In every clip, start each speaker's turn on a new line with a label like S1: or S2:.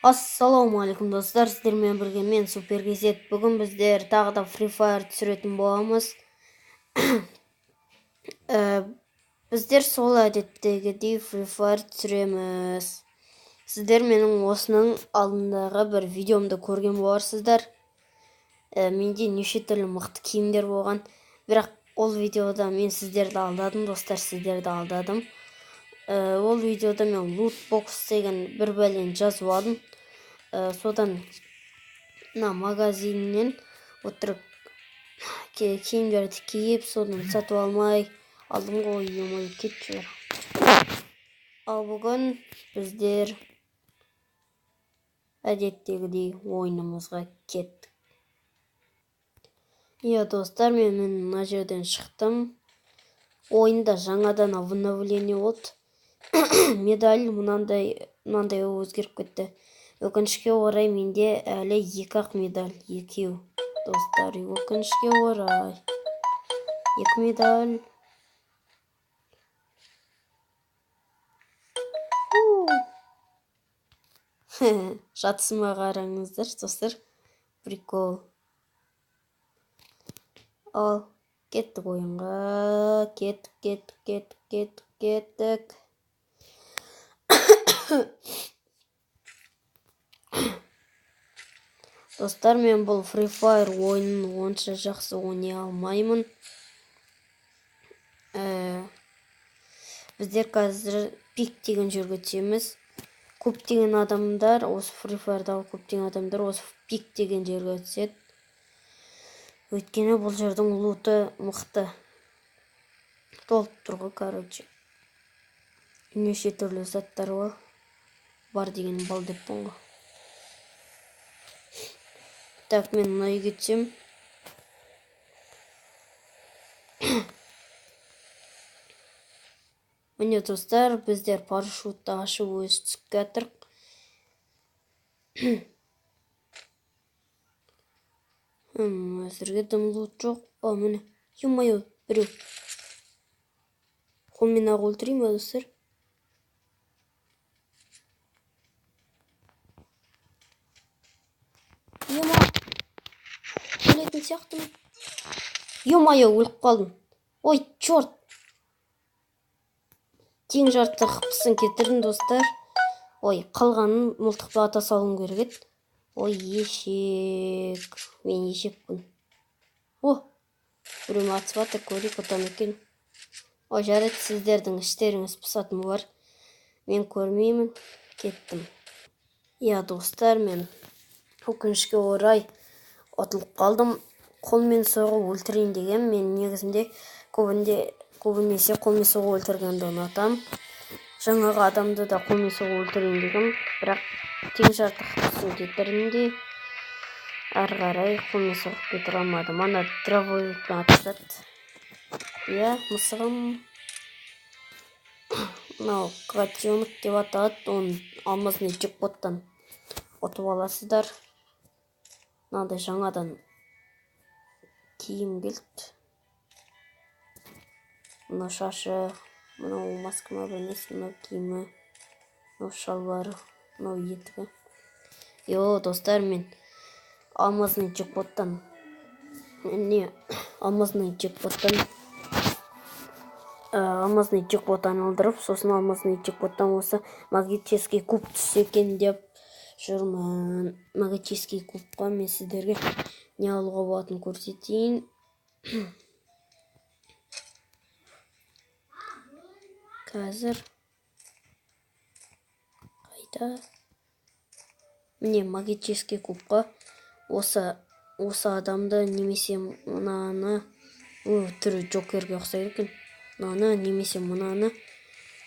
S1: Ассалаумағалейкум достар, сіздермен бірге мен Суперкезет. Бүгін біздер тағы да Free Fire түсіретін боламыз. Біздер сол әдеттегідей Free Fire түсіреміз. Сіздер менің осының алдындағы бір видеомды көрген боларсыздар. Менде неше түрлі мықты киімдер болған. Бірақ ол видеода мен сіздерді алдадым, достар, сіздерді алдадым. Ол видеода мен Lootbox деген бір бәлені жазып алдым. Содан мына магазиннен отырып киімдерді киіп, содан сатып алмай алдым ғой, емой кетші. Ал бүгін біздер әдеттегідей ойынымызға кеттік. Достар, мен мына жерден шықтым. Ойында жаңадан обновление болды. Медаль мынандай өзгеріп кетті. Өкінішке орай менде әлі 2-ақ медаль, 2. Достар, өкінішке орай 2 медаль. Жатсыма қараңыздар, достар. Прикол. Ал, кеттік ойынға. Кеттік. Достар, мен бұл Free Fire ойынын онша жақсы ойнай алмаймын. Біздер қазір пик деген жерге түсеміз. Көптеген адамдар, осы Free Fire'дағы көптеген адамдар осы пик деген жерге түседі. Өйткені бұл жердің луты мықты. Толып тұрғы, короче. Неше түрлі заттар бар деген бал деп бұнғы. Так, мен мына үйге түсем. Міне достар, біздер парашютті ашып өз түсіп кәтірік. Әзірге дым лут жоқ. Міне, ё-моё, біреу. Қолмен ақ өлтірейін ба, достар? Өлетін сияқтымын. Ё-моё, өліп қалдым. Ой, чорт. Тең жарты қыпысын кетірдім, достар. Ой, қалғанын мылтықпен ата салуым керек еді. Ой, ешек. Мен ешекпін. Біреу атып жатыр, көрейік отам екен. Ой, жарайды, сіздердің іштеріңіз пысатын бар. Мен көрмеймін. Кеттім. Достар, мен өкінішке орай ұтылып қалдым. Қолмен соғып өлтірейін деген, мен негізінде көбінесе қолмен соғып өлтіргенді ұнатам. Жаңағы адамды да қолмен соғып өлтірейін деген, бірақ тең жарты қыпысын кетірдім де, ары қарай қолмен соғып кетіре алмадым. Ана дробовикпен атысады. Мысығым. Мынау котенок деп атады, оны алмазный джекпоттан ұтып аласыздар. Мынандай жаңадан киім келді. Мынау шашы, мынау маскама бәнес, мынау киімі, мынау шалбары, мынау етігі. Достар, мен алмазный джекпоттан алдырып, сосын алмазный джекпоттан осы магический куб түссе екен деп жүрмін. Магический кубқа мен сіздерге не алуға болатынын көрсетейін. Қазір қайда? Міне магический кубқа осы адамды немесе мынаны, түрі Джокерге ұқсайды екен. Мынаны, немесе мынаны,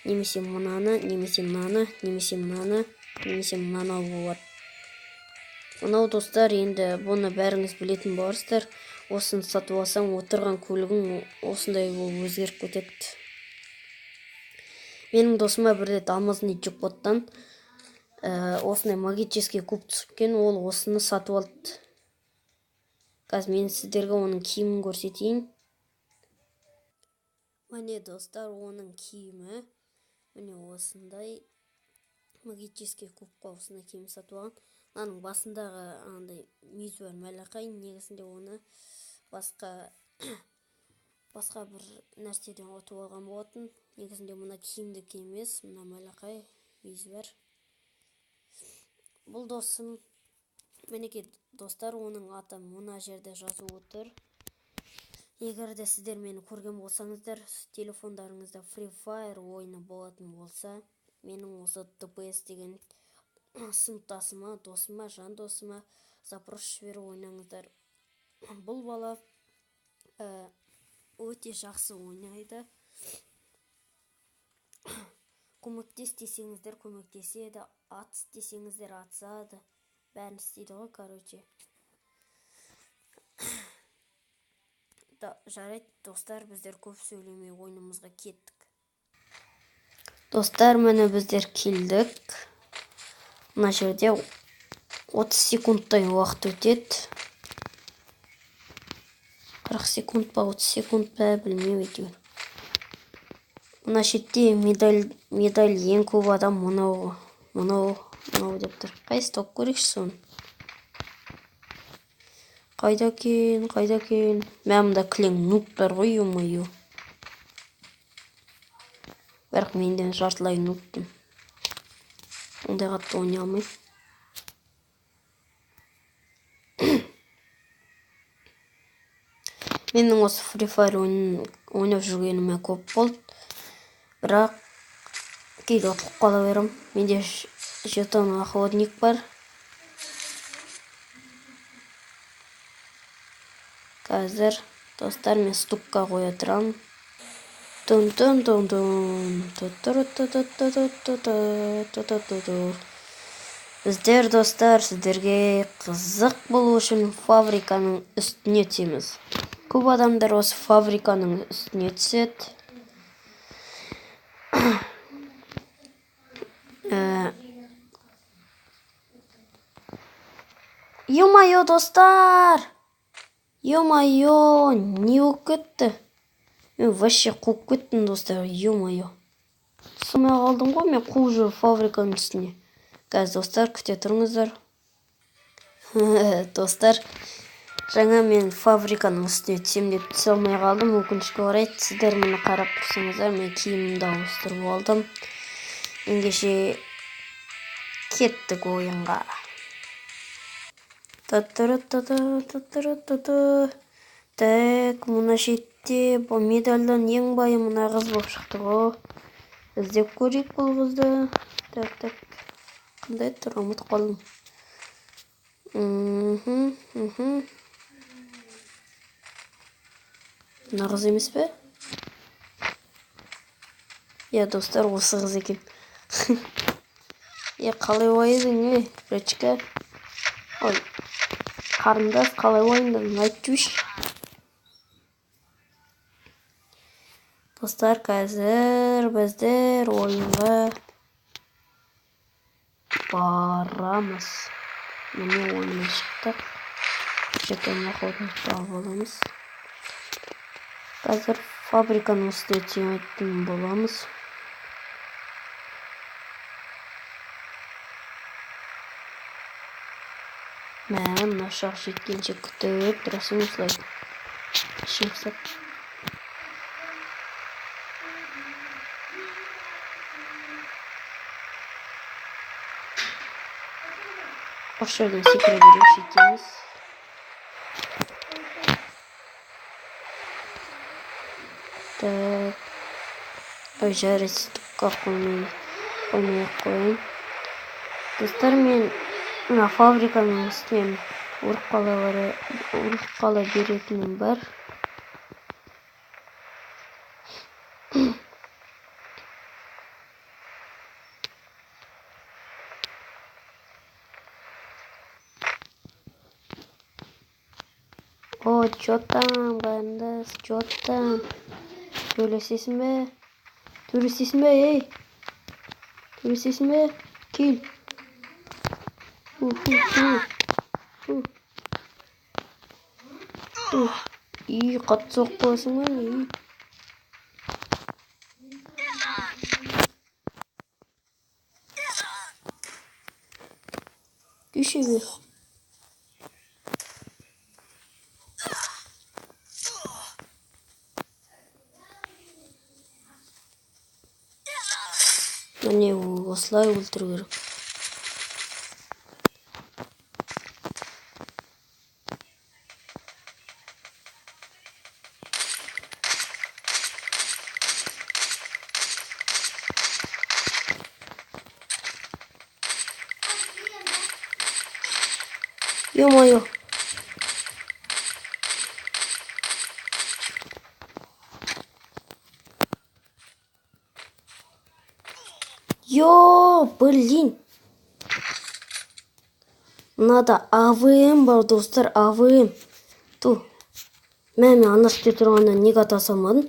S1: немесе мынаны, немесе мынаны, немесе мынаны, немесе мынаны алуға болады. Мынау достар, енді бұны бәріңіз білетін боларсыздар. Осыны сатып алсаң, отырған көлігің осындай болып өзгеріп кетеді. Менің досыма бір рет алмазный джекпоттан осындай магический куб түскен, ол осыны сатып алды. Қазір мен сіздерге оның киімін көрсетейін. Міне достар, оның киімі міне осындай. магический клубқа осындай киім сатып алған. Аның басындағы андай мүйізі бар мәлақай, негізінде оны басқа бір нәрседен ұтып алған болатын. Негізінде мына киімдікі емес, мына мәлақай мүйізі бар. Бұл досым, мінекей достар, оның аты мына жерде жазып отыр. Егер де сіздер мені көрген болсаңыздар, телефондарыңызда Free Fire ойыны болатын болса, менің осы ДПС деген сыныптасыма, досыма, жан досыма запрос жіберіп ойнаңыздар. Бұл бала өте жақсы ойнайды. Көмектес десеңіздер көмектеседі, атыс десеңіздер атысады. Бәрін істейді ғой, короче. Жарайды, достар, біздер көп сөйлемей ойынымызға кеттік. Достар, мені біздер келдік. Мына жерде 30 секундтай уақыт өтеді. 40 секунд па, 30 секунд па, білмеймін әйтеуір. Мына шетте медаль ең көп адам мынау деп тұр. Қайсы топ көрейікші соны? Қайда кен? Мәмді кілең нуптар ғой, ё-моё. Бірақ менден жартылай нуптым. Ондай қатты ойнай алмайм. Менің осы Free Fire ойнап жүргеніме көп болды. Бірақ кейде ұтылып қала берем. Менде жетон охотник бар. Қазір, достар, мен стукқа қоя тұрам. Біздер, достар, сіздерге қызық болу үшін фабриканың үстіне түсеміз. Көп адамдар осы фабриканың үстіне түседі. Ё-моё, достар! Ё-моё, не болып кетті? Мен вообще қуып кеттім, достар, ё-моё. Сымай қалдым ғой, мен қуып жүр фабриканың үстіне. Қазір, достар, күте тұрыңыздар. Достар, жаңа мен фабриканың үстіне түсем деп түсе алмай қалдым. Өкінішке орай, сіздер мені қарап тұрсаңыздар, мен киімімді ауыстырып алдым. Ендеше кеттік ойынға. Так, мына шетте бұл медальдан ең байы мына қыз болып шықты ғой. Іздеп көрейік бұл қызды. Так. Қандай тұр, ұмытып қалдым. Мына қыз емес пе? Достар, осы қыз екен. Қалай ойындың, речка? Ой, қарындас, қалай ойындың, айтып жүрші. Достар, қазір біздер ойынға барамыз. Міне ойынға шықтық. Жетон охотникті алып аламыз. Қазір фабриканың үстіне түсетін боламыз. Мына шақ жеткенше күтіп тұрасың осылай. Шықсақ. Осы жерден секіре берейік, жетеміз. Так. Ой, жарайды, стукқа қоймай қойын. Достар, мен мына фабриканың үстінен ұрып қала беретінім бар. О, чё там, бандас, чё там? Төлесесің бе, ей? Төлесесің бе? Кел. Қатты соқ боласың ба? Күйшіге. Міне осылай өлтіру керек. Ё-моё. Блин. Мынада АВМ бар, достар, АВМ. Ту. Мен анашты тұрғаннан неге ата салмадым?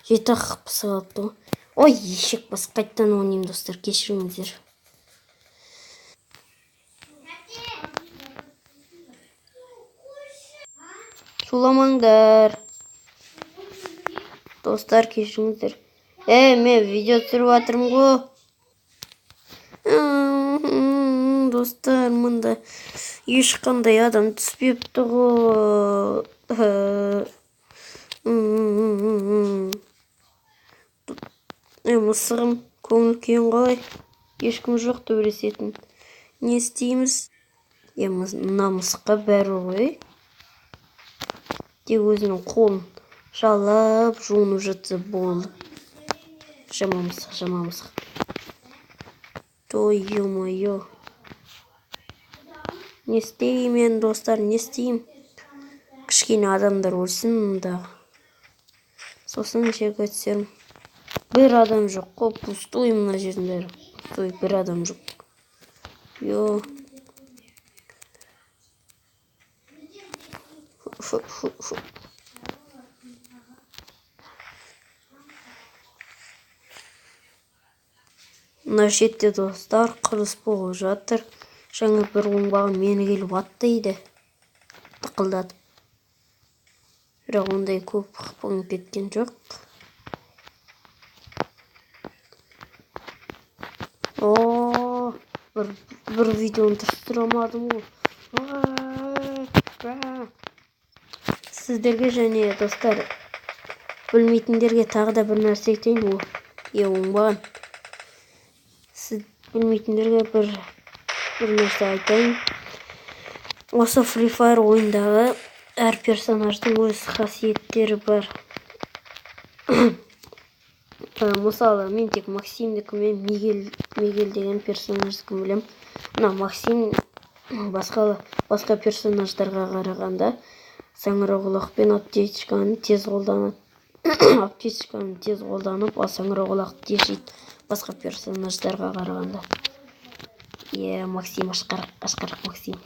S1: Жеті ақ қалыпты. Ой, ешек бас, қайттан ойнаймын, достар, кешіріңіздер. Шуламаңдар. Достар, кешіріңіздер. Мен видео түсіріп жатырмын ғой. Достар, мында ешқандай адам түспепті ғой. Мысығым, көңіл күйің қалай? Ешкім жоқ төбелесетін. Не істейміз? Мына мысыққа бәрі ғой. Тек өзінің қолын жалап жуынып жатса болды. Жама мысық. Ой, ё-моё. Не істеймін, достар, не істеймін? Кішкене адамдар өлсін мұнда. Сосын жерге түсерім. Bir adam жоқ қой, пустой мына жерінде. Пустой, бір адам жоқ. Йо. Мына шетте, достар, қырыс болып жатыр. Жаңа бір оңбаған мені келіп аттайды. Тықылдатып. Бірақ ондай көп қылып кеткен жоқ. Бір видеоны түсіре алмадым ғой. Сіздерге және достар, білмейтіндерге тағы да бір нәрсе айтайын ғой. Оңбаған. Сіз білмейтіндерге бір нәрсе айтайын. Осы Free Fire ойындағы әр персонаждың өз қасиеттері бар. Мысалы, мен тек Максимдікі мен Мигель деген персонаждікі білем. Мына Максим басқа персонаждарға қарағанда саңырауқұлақ пен аптечканы тез қолданып, ал саңырауқұлақты тез жейді басқа персонаждарға қарағанда. Максим ашқарақ Максим.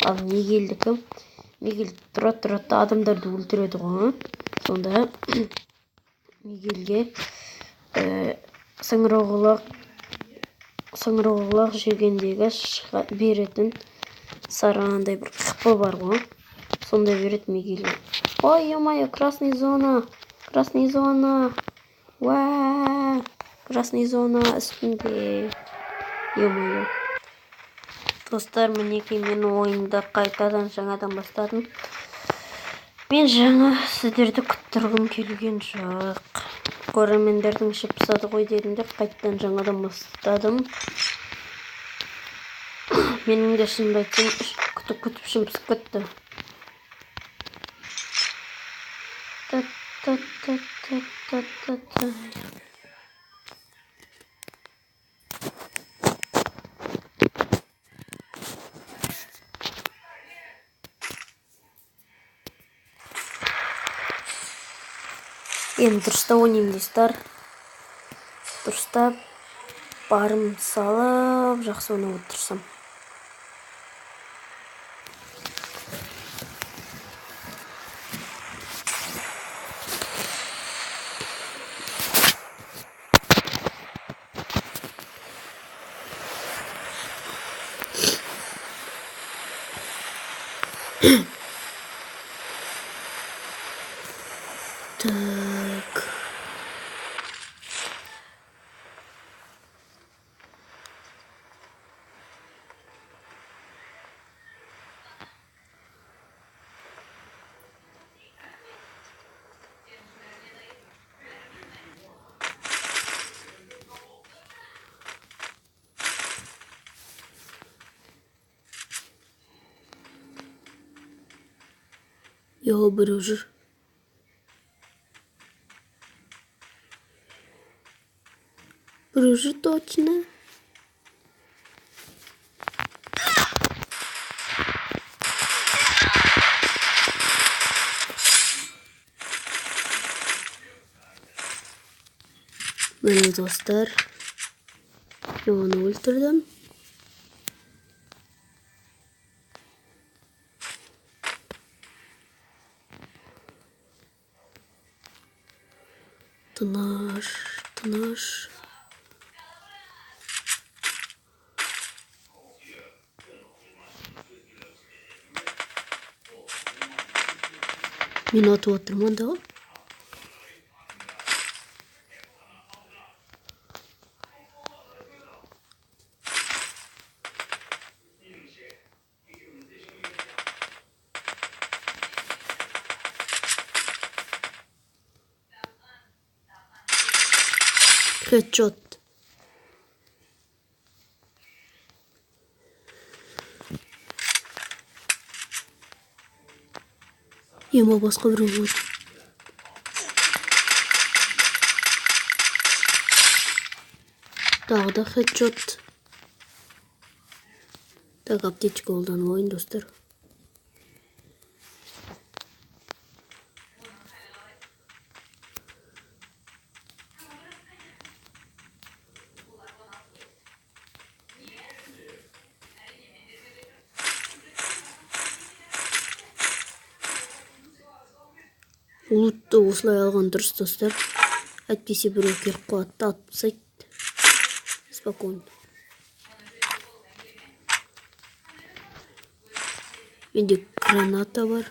S1: Ал Мигель тұрады адамдарды өлтіреді ғой. Сонда Мигельге саңырауқұлақ жегендегі беретін сараңандай бір қыпы бар ғой. Сонда береді Мигельге. Ой, ё-моё, красный зона. Красный зона үстінде. Ё-моё. Достар, мінекей мен ойында қайтадан жаңадан бастадым. Мен жаңа сіздерді күттіргім келген жоқ. Көрермендердің іші пысады ғой дедім де қайтадан жаңадан бастадым. Менің де шынымды айтсам күтіп ішім пысып кетті. Енді дұрыста ойнаймын, достар. Дұрыста барым салып, жақсы ойнап отырсам. Так. Yo, біреу жүр. Біреу жүр точно. Міне достар. Мен оны өлтірдім. Тыныш. Мен атып отырмын да. Headshot. Ема басқа біреу болды. Тағы да headshot. Так, аптечка қолданып алайын достар. Ұлытты осылай алған дұрыс достар. Әйтпесе біреу келіп қалады, атып тастайды. Спокойно. Менде граната бар.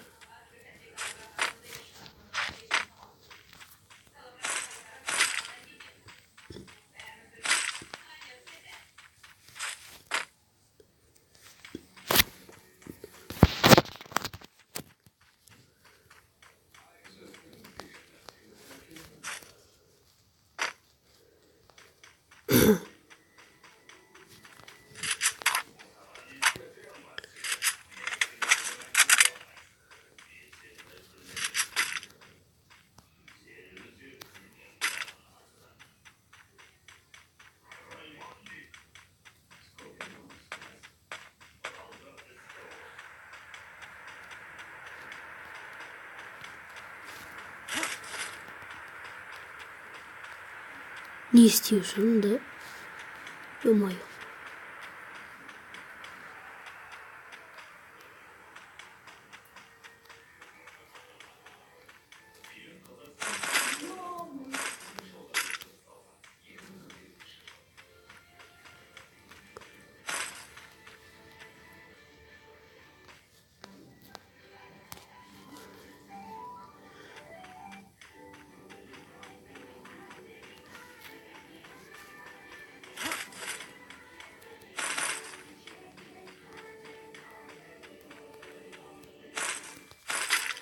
S1: Не істеушін да? Ё-моё.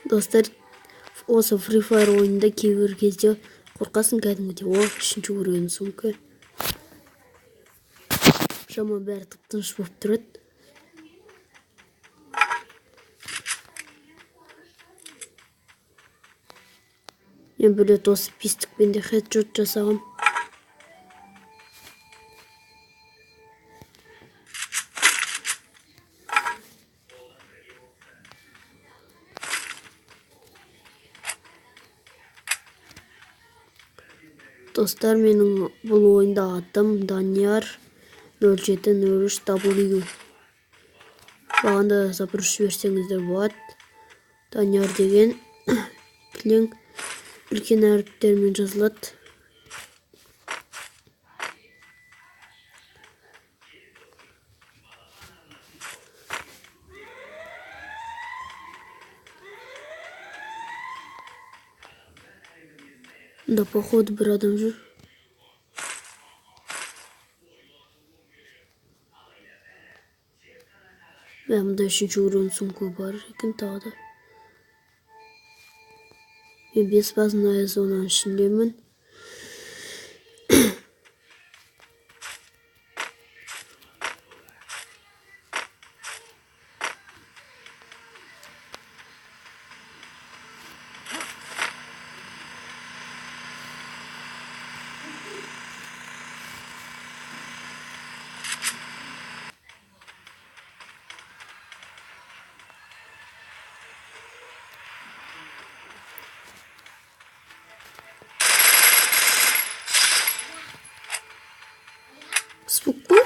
S1: Достар, осы Free Fire ойынында кейбір кезде қорқасың кәдімгідей. О, үшінші көруіміз мүмкін. Шаман бәрі тып-тыныш болып тұрады. Мен бөлет осы пистікпен де хедшот жасағым. Достар, менің бұл ойында атым Данияр 0703W. Бағанда запырыш жіберсеңіздер болады. Данияр деген кілең үлкен әріптермен жазылады. Да, походу, бір адам жүр. Мұнда үшінші өрен сумка бар екен тағы да. Мен беспазная зонаның ішіндемін. Ұқты?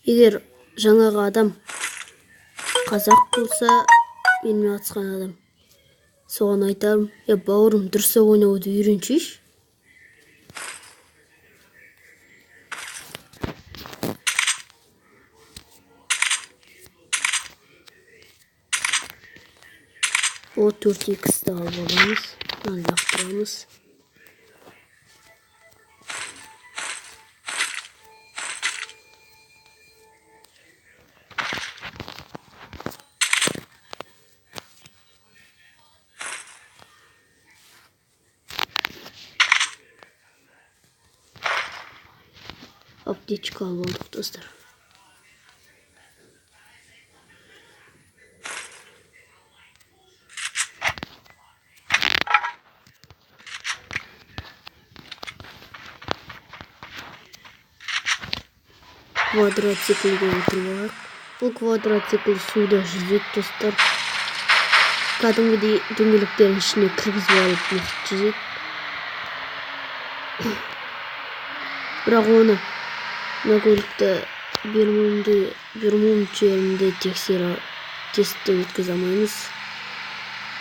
S1: Егер жаңағы адам қазақ болса, менімен атысқан адам, соған айтарым, бауырым, дұрыстап ойнауды үйреншейші. О 4x'ті алып аламыз, лақтырамыз. Аптечка алып алдық, достар. Квадроциклге отырып алайық. Бұл квадроцикл суда жүзеді, достар. Кәдімгідей дөңгелектердің ішіне кіргізіп алып жүзеді. Бірақ оны мына көлікті Бермуд жерінде тесттен өткізе алмаймыз.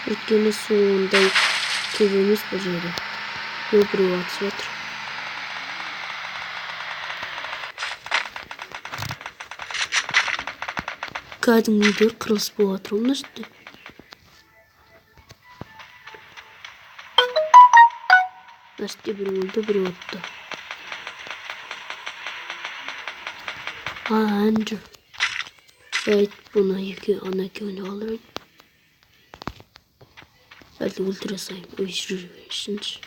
S1: Өйткені су ондай көп емес бұл жерде. Біреу атысып жатыр. Кәдімгідей қырылыс болып жатыр мына жерде. Мына жерде біреу өлді, біреу өтті. Әндір. Бұны ана екеуіне қалдырайын. Әлде өлтіре сайын. Ой, жүргеншінші.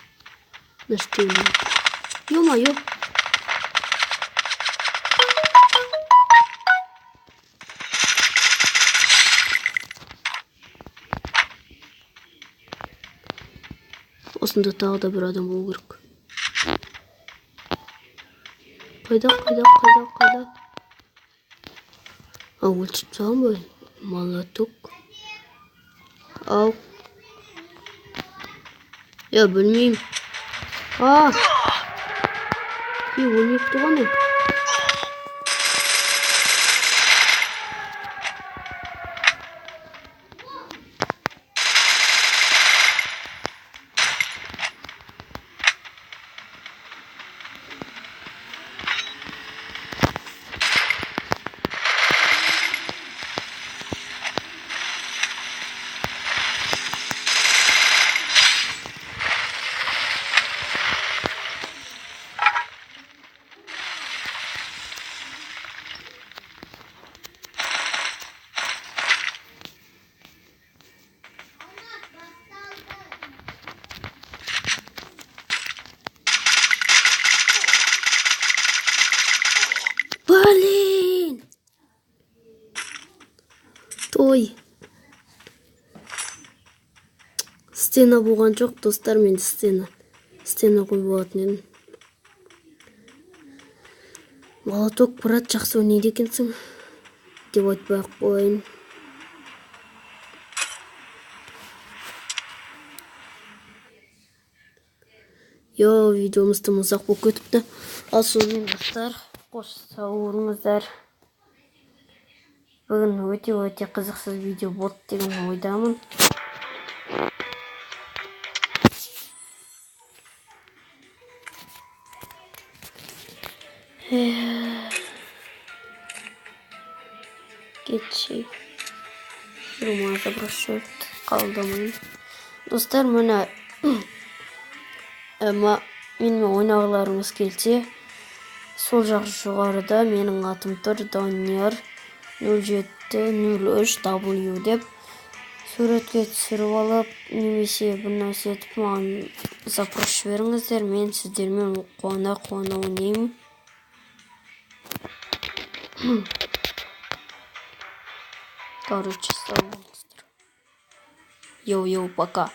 S1: Мына жерде өлді. Ё-майо. Осында тағы да бір адам болу керек. Қайда? Өлтіріп тастаған ба? Молоток. Ау. Білмеймін. Өлмепті ғана. Блин! Той. Стена болған жоқ, достар, мен стена қойып болатын едім. Молоток, брат, жақсы ойнайды екенсің деп айтпай-ақ қояйын. Видеомыз тым ұзақ болып кетіпті. Ал сонымен, достар, қош сау болыңыздар. Бүгін өте қызықсыз видео болды деген ойдамын. Кетшей. Рума забросет. Қалдамайын. Достар, мұна менің ойнағыларыңыз келсе, сол жақ жоғарыда менің атым тұр, Данияр 0703W деп суретке түсіріп алып, немесе бір нәрсе етіп маған запрос жіберіңіздер, мен сіздермен қуана ойнаймын. Короче, сау болыңыздар. Йоу, пока.